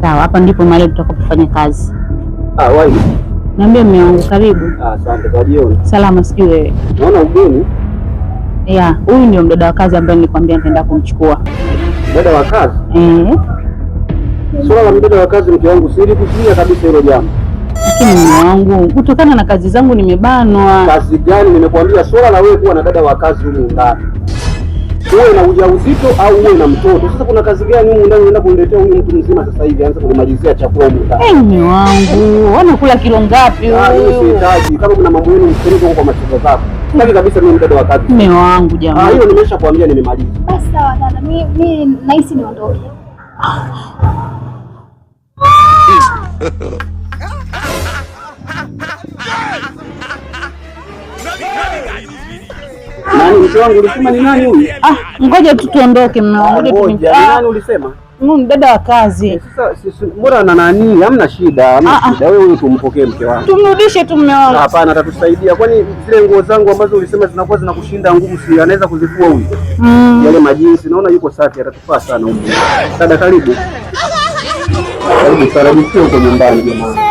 Sawa, hapa ndipo mahali tutakapofanya kazi. Wapi? Niambie mume wangu, karibu. Asante kwa jioni. Salama, sijui wewe. Naona ugeni. Huyu ndio mdada wa kazi ambaye nilikwambia nitaenda kumchukua. Mdada wa kazi? Swala la mdada wa kazi, mke wangu, silikuzuia kabisa hilo jambo. Lakini mume wangu, kutokana na kazi zangu nimebanwa. Kazi gani? Nimekuambia swala la wewe kuwa na dada wa kazi humu ndani, uwe na ujauzito au uwe na mtoto. Sasa kuna kazi gani humu ndani unaenda kuniletea huyu mtu mzima sasa hivi anza kunimalizia chakula humu ndani? Mume wangu, wanakula kilo ngapi wewe? Sihitaji. Kama kuna mambo yenu msikilize huko kwa machizo zako. Sitaki kabisa mimi mdada wa kazi. Mume wangu jamani. Hiyo nimeshakwambia nimemaliza. Basi sawa dada, mimi nahisi niondoke. Nani mke wangu, ulisema ni nani huyu? Ngoja tu tuondoke mume wangu. Ngoja, ni nani ulisema? Dada wa kazi. Sasa mbona na nani? Hamna shida, Wewe huyu tumpokee mke wangu. Tumrudishe tu mume wangu. Hapana, atatusaidia. Kwani zile nguo zangu ambazo ulisema zinakuwa zinakushinda nguvu, si anaweza kuzifua huyu? Yale majinsi naona yuko safi, atatufaa sana huyu. Dada karibu. Karibu sana, huko nyumbani jamani.